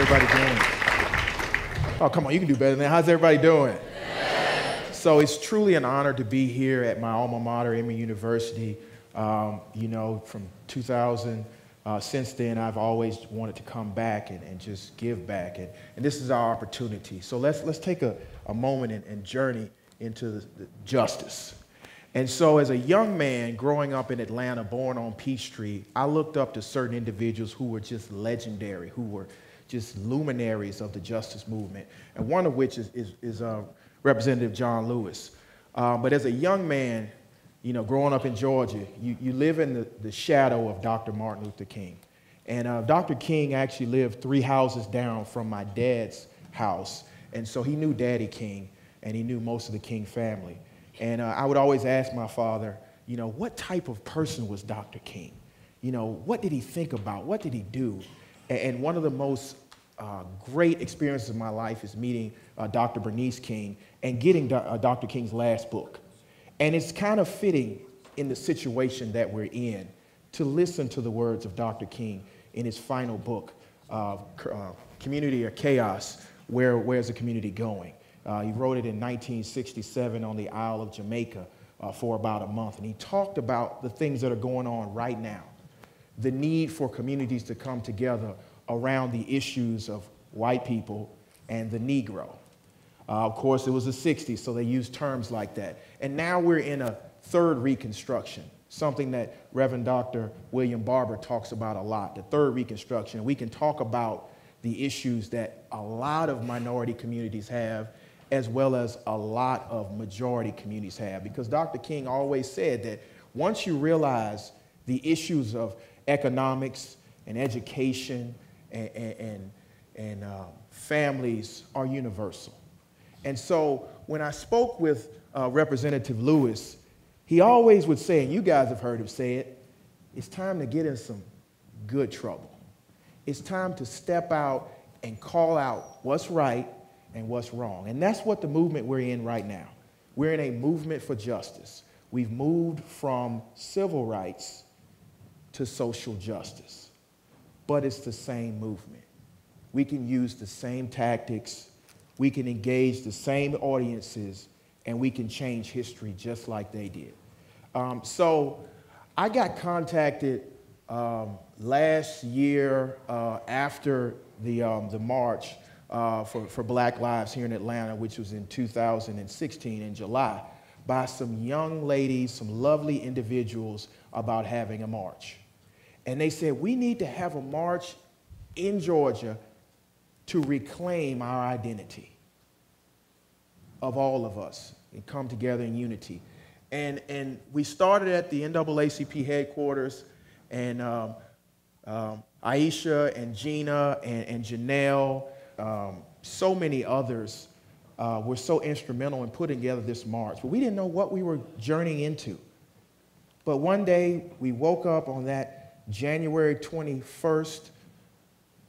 everybody doing? Oh, come on, you can do better than that. How's everybody doing? So it's truly an honor to be here at my alma mater, Emory University. You know, from 2000, since then, I've always wanted to come back and just give back. And this is our opportunity. So let's take a moment and journey into the justice. And so as a young man growing up in Atlanta, born on Peachtree, I looked up to certain individuals who were just legendary, who were just luminaries of the justice movement, and one of which is Representative John Lewis. But as a young man, you know, growing up in Georgia, you live in the shadow of Dr. Martin Luther King. And Dr. King actually lived 3 houses down from my dad's house. And so he knew Daddy King, and he knew most of the King family. And I would always ask my father, you know, what type of person was Dr. King? You know, what did he think about? What did he do? And one of the most great experiences of my life is meeting Dr. Bernice King and getting Dr. King's last book. And it's kind of fitting in the situation that we're in to listen to the words of Dr. King in his final book, Community or Chaos, Where's the Community Going? He wrote it in 1967 on the Isle of Jamaica for about a month. And he talked about the things that are going on right now, the need for communities to come together around the issues of white people and the Negro. Of course, it was the 60s, so they used terms like that. And now we're in a third Reconstruction, something that Reverend Dr. William Barber talks about a lot, the third Reconstruction. We can talk about the issues that a lot of minority communities have, as well as a lot of majority communities have. Because Dr. King always said that once you realize the issues of economics and education and families are universal. And so when I spoke with Representative Lewis, he always would say, and you guys have heard him say it, it's time to get in some good trouble. It's time to step out and call out what's right and what's wrong. And that's what the movement we're in right now. We're in a movement for justice. We've moved from civil rights to social justice, but it's the same movement. We can use the same tactics, we can engage the same audiences, and we can change history just like they did. So I got contacted last year after the march for Black Lives here in Atlanta, which was in 2016 in July, by some young ladies, some lovely individuals about having a march. And they said, we need to have a march in Georgia to reclaim our identity of all of us and come together in unity. And we started at the NAACP headquarters, and Aisha and Gina and Janelle, so many others were so instrumental in putting together this march. But we didn't know what we were journeying into. But one day we woke up on that January 21st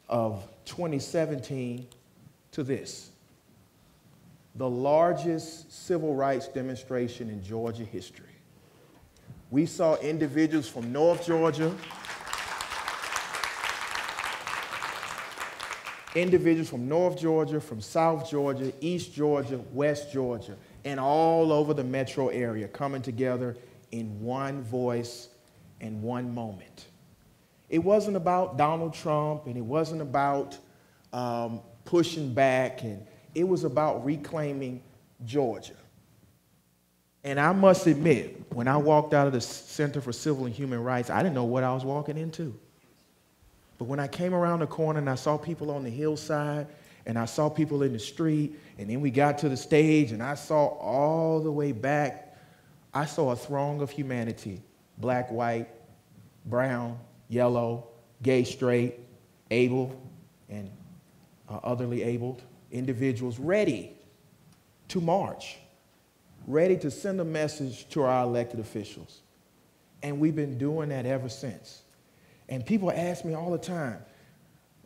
of 2017 to this: the largest civil rights demonstration in Georgia history. We saw individuals from North Georgia, from South Georgia, East Georgia, West Georgia, and all over the metro area coming together in one voice and one moment. It wasn't about Donald Trump, and it wasn't about pushing back, and it was about reclaiming Georgia. And I must admit, when I walked out of the Center for Civil and Human Rights, I didn't know what I was walking into. But when I came around the corner and I saw people on the hillside, and I saw people in the street, and then we got to the stage, and I saw all the way back, I saw a throng of humanity, black, white, brown, yellow, gay, straight, able, and otherly abled individuals ready to march, ready to send a message to our elected officials. And we've been doing that ever since. And people ask me all the time,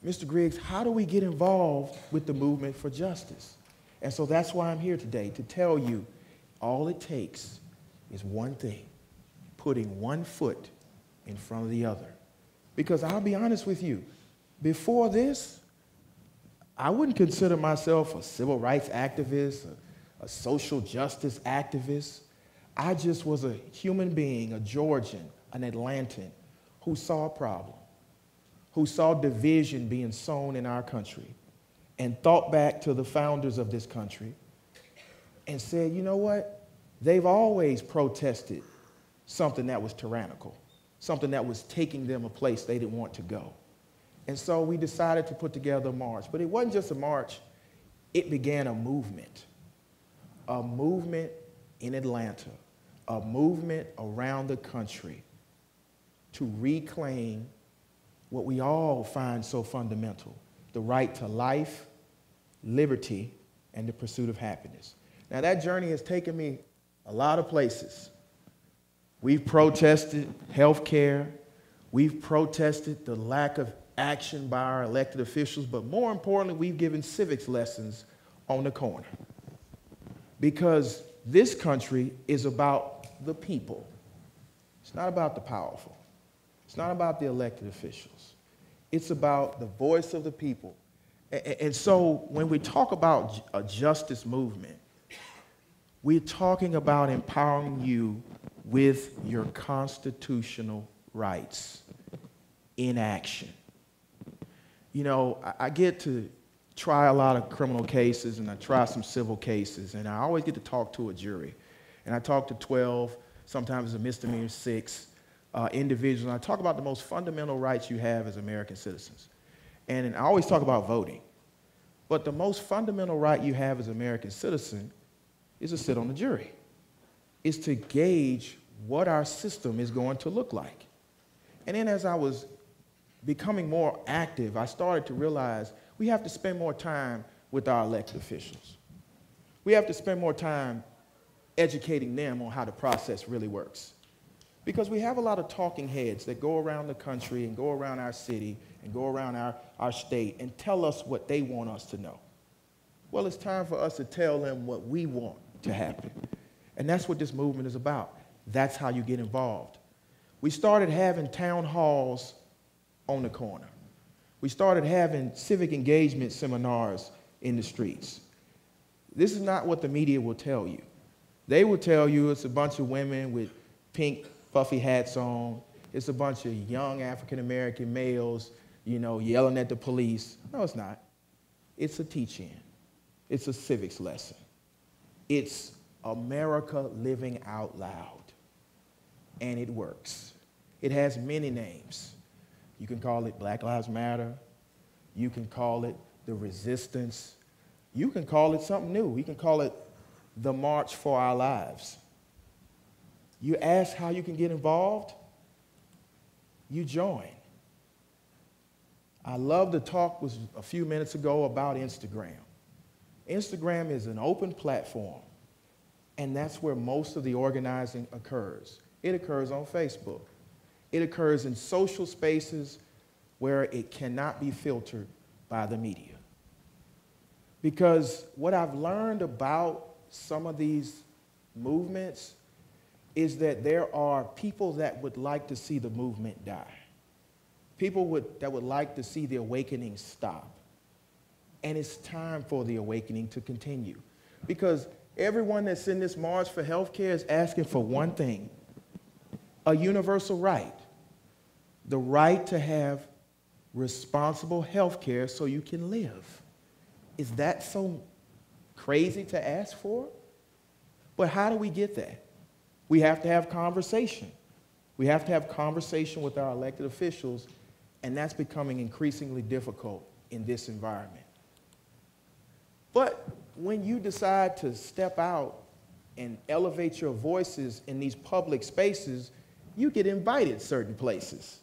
Mr. Griggs, how do we get involved with the movement for justice? And so that's why I'm here today, to tell you all it takes is one thing: putting one foot in front of the other. Because I'll be honest with you, before this, I wouldn't consider myself a civil rights activist, a social justice activist. I just was a human being, a Georgian, an Atlantan, who saw a problem, who saw division being sown in our country, and thought back to the founders of this country and said, you know what? They've always protested something that was tyrannical, something that was taking them a place they didn't want to go. And so we decided to put together a march. But it wasn't just a march, it began a movement in Atlanta, a movement around the country to reclaim what we all find so fundamental, the right to life, liberty, and the pursuit of happiness. Now that journey has taken me a lot of places. We've protested health care. We've protested the lack of action by our elected officials, but more importantly, we've given civics lessons on the corner. Because this country is about the people. It's not about the powerful. It's not about the elected officials. It's about the voice of the people. And so when we talk about a justice movement, we're talking about empowering you with your constitutional rights in action. You know, I get to try a lot of criminal cases, and I try some civil cases, and I always get to talk to a jury. And I talk to 12, sometimes it's a misdemeanor 6, individuals, and I talk about the most fundamental rights you have as American citizens. And I always talk about voting. But the most fundamental right you have as an American citizen is to sit on the jury. It's to gauge what our system is going to look like. And then as I was becoming more active, I started to realize we have to spend more time with our elected officials. We have to spend more time educating them on how the process really works. Because we have a lot of talking heads that go around the country and go around our city and go around our state and tell us what they want us to know. Well, it's time for us to tell them what we want to happen. And that's what this movement is about. That's how you get involved. We started having town halls on the corner. We started having civic engagement seminars in the streets. This is not what the media will tell you. They will tell you it's a bunch of women with pink puffy hats on. It's a bunch of young African-American males, you know, yelling at the police. No, it's not. It's a teach-in. It's a civics lesson. It's America living out loud. And it works. It has many names. You can call it Black Lives Matter. You can call it the resistance. You can call it something new. You can call it the March for Our Lives. You ask how you can get involved, you join. I love the talk was a few minutes ago about Instagram. Instagram is an open platform, and that's where most of the organizing occurs. It occurs on Facebook. It occurs in social spaces where it cannot be filtered by the media. Because what I've learned about some of these movements is that there are people that would like to see the movement die. People that would like to see the awakening stop. And it's time for the awakening to continue. Because everyone that's in this march for healthcare is asking for one thing, a universal right. The right to have responsible healthcare so you can live. Is that so crazy to ask for? But how do we get that? We have to have conversation. We have to have conversation with our elected officials, and that's becoming increasingly difficult in this environment. But when you decide to step out and elevate your voices in these public spaces, you get invited certain places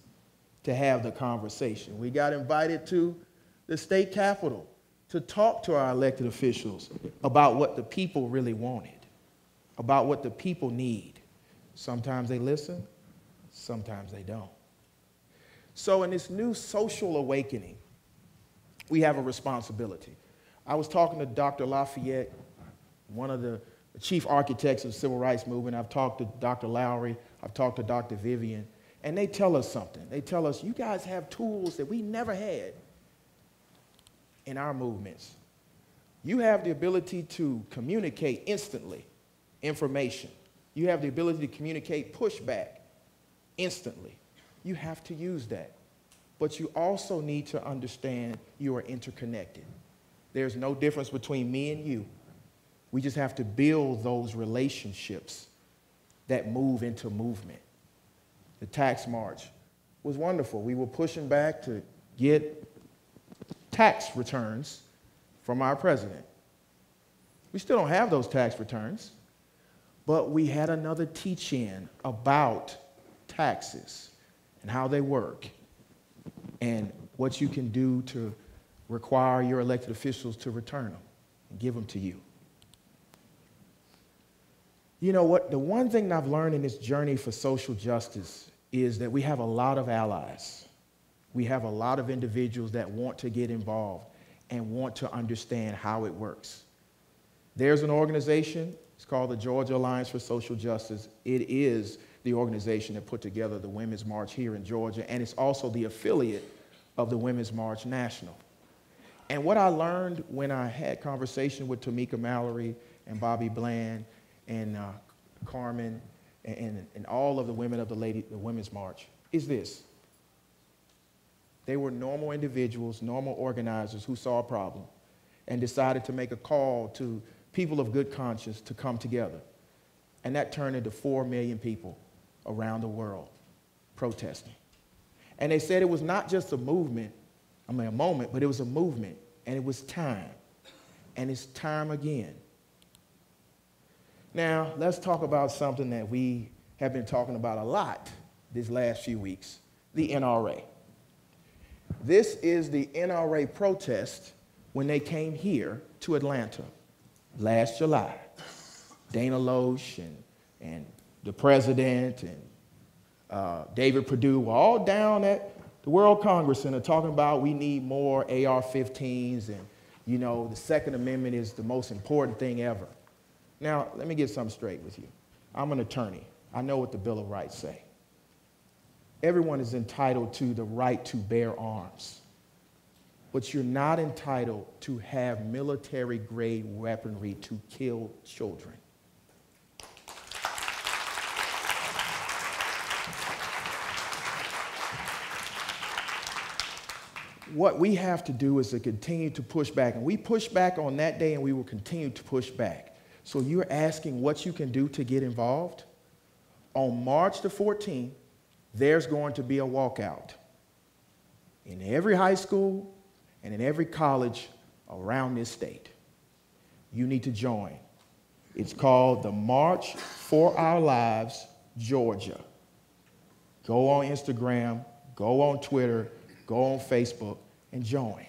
to have the conversation. We got invited to the state capitol to talk to our elected officials about what the people really wanted, about what the people need. Sometimes they listen, sometimes they don't. So in this new social awakening, we have a responsibility. I was talking to Dr. Lafayette, one of the chief architects of the civil rights movement. I've talked to Dr. Lowry, I've talked to Dr. Vivian, and they tell us something. They tell us, you guys have tools that we never had. in our movements. You have the ability to communicate instantly information. You have the ability to communicate pushback instantly. You have to use that. But you also need to understand you are interconnected. There's no difference between me and you. We just have to build those relationships that move into movement. The tax march was wonderful. We were pushing back to get tax returns from our president. We still don't have those tax returns, but we had another teach-in about taxes and how they work and what you can do to require your elected officials to return them and give them to you. You know what? The one thing that I've learned in this journey for social justice is that we have a lot of allies. We have a lot of individuals that want to get involved and want to understand how it works. There's an organization, it's called the Georgia Alliance for Social Justice. It is the organization that put together the Women's March here in Georgia, and it's also the affiliate of the Women's March National. And what I learned when I had conversation with Tamika Mallory and Bobby Bland and Carmen and all of the women of the Women's March is this. They were normal individuals, normal organizers who saw a problem and decided to make a call to people of good conscience to come together. And that turned into 4 million people around the world protesting. And they said it was not just a movement, a moment, but it was a movement, and it was time. And it's time again. Now, let's talk about something that we have been talking about a lot these last few weeks, the NRA. This is the NRA protest when they came here to Atlanta last July. Dana Loesch and the president and David Perdue were all down at the World Congress Center talking about we need more AR-15s and, you know, the Second Amendment is the most important thing ever. Now, let me get something straight with you. I'm an attorney. I know what the Bill of Rights say. Everyone is entitled to the right to bear arms, but you're not entitled to have military-grade weaponry to kill children. What we have to do is to continue to push back, and we pushed back on that day, and we will continue to push back. So you're asking what you can do to get involved? On March the 14th, there's going to be a walkout in every high school and in every college around this state. You need to join. It's called the March for Our Lives, Georgia. Go on Instagram, go on Twitter, go on Facebook, and join.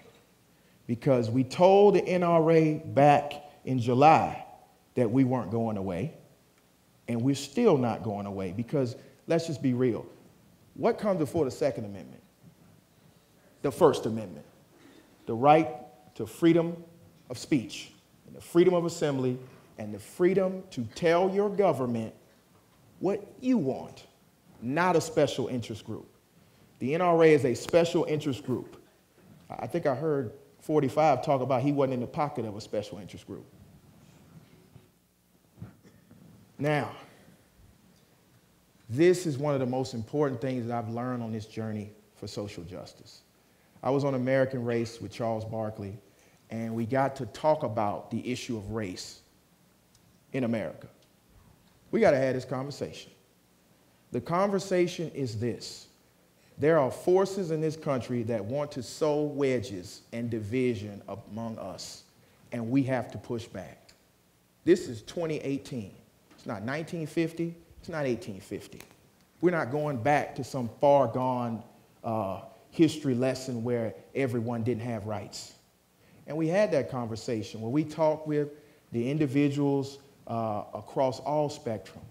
Because we told the NRA back in July that we weren't going away, and we're still not going away because, let's just be real, what comes before the Second Amendment? The First Amendment, the right to freedom of speech, and the freedom of assembly, and the freedom to tell your government what you want, not a special interest group. The NRA is a special interest group. I think I heard 45 talk about he wasn't in the pocket of a special interest group. Now, this is one of the most important things that I've learned on this journey for social justice. I was on American Race with Charles Barkley, and we got to talk about the issue of race in America. We got to have this conversation. The conversation is this. There are forces in this country that want to sow wedges and division among us, and we have to push back. This is 2018. It's not 1950. It's not 1850. We're not going back to some far gone history lesson where everyone didn't have rights. And we had that conversation where we talked with the individuals across all spectrum,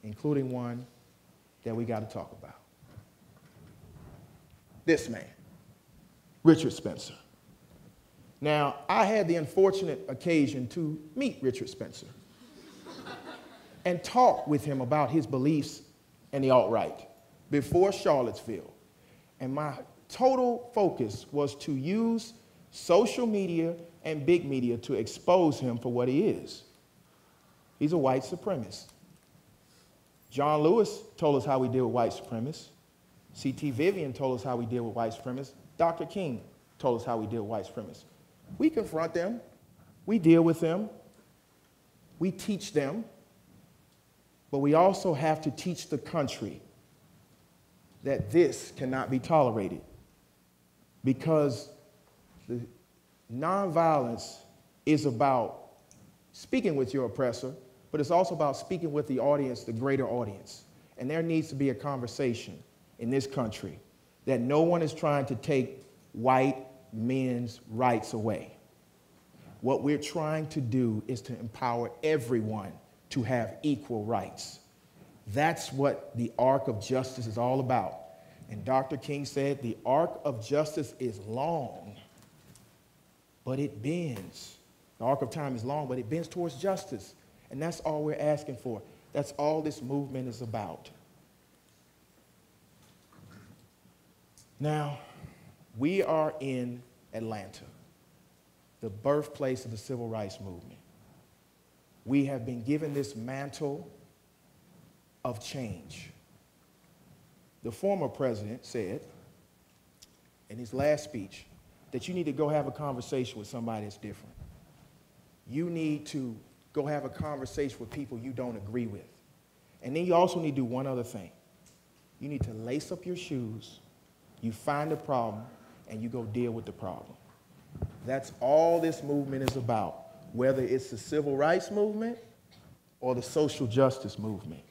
including one that we got to talk about. This man, Richard Spencer. Now, I had the unfortunate occasion to meet Richard Spencer and talk with him about his beliefs in the alt-right before Charlottesville. And my total focus was to use social media and big media to expose him for what he is. He's a white supremacist. John Lewis told us how we deal with white supremacists. C.T. Vivian told us how we deal with white supremacists. Dr. King told us how we deal with white supremacists. We confront them. We deal with them. We teach them. But we also have to teach the country that this cannot be tolerated, because the nonviolence is about speaking with your oppressor, but it's also about speaking with the audience, the greater audience. And there needs to be a conversation in this country that no one is trying to take white men's rights away. What we're trying to do is to empower everyone to have equal rights. That's what the arc of justice is all about. And Dr. King said the arc of justice is long, but it bends. The arc of time is long, but it bends towards justice. And that's all we're asking for. That's all this movement is about. Now, we are in Atlanta, the birthplace of the civil rights movement. We have been given this mantle of change. The former president said in his last speech that you need to go have a conversation with somebody that's different. You need to go have a conversation with people you don't agree with. And then you also need to do one other thing. You need to lace up your shoes, you find a problem, and you go deal with the problem. That's all this movement is about, whether it's the civil rights movement or the social justice movement.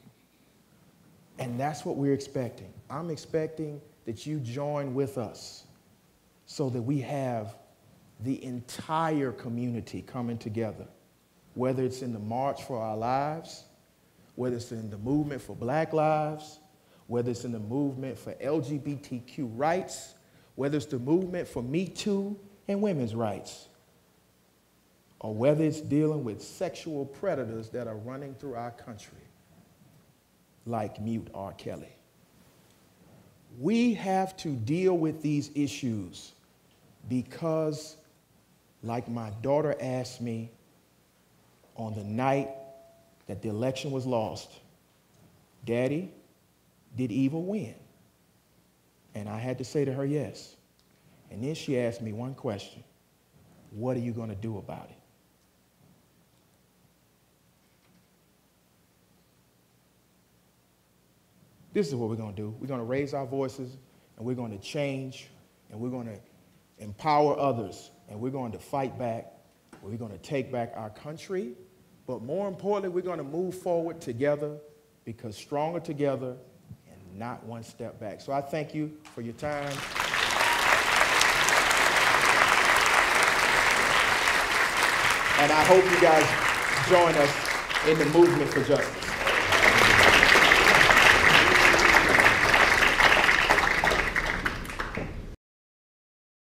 And that's what we're expecting. I'm expecting that you join with us so that we have the entire community coming together, whether it's in the March for Our Lives, whether it's in the movement for Black Lives, whether it's in the movement for LGBTQ rights, whether it's the movement for Me Too and women's rights, or whether it's dealing with sexual predators that are running through our country, like mute R. Kelly. We have to deal with these issues because, like my daughter asked me on the night that the election was lost, Daddy, did evil win? And I had to say to her, yes. And then she asked me one question: what are you going to do about it? This is what we're going to do. We're going to raise our voices, and we're going to change, and we're going to empower others, and we're going to fight back. We're going to take back our country, but more importantly, we're going to move forward together, because stronger together and not one step back. So I thank you for your time. And I hope you guys join us in the movement for justice.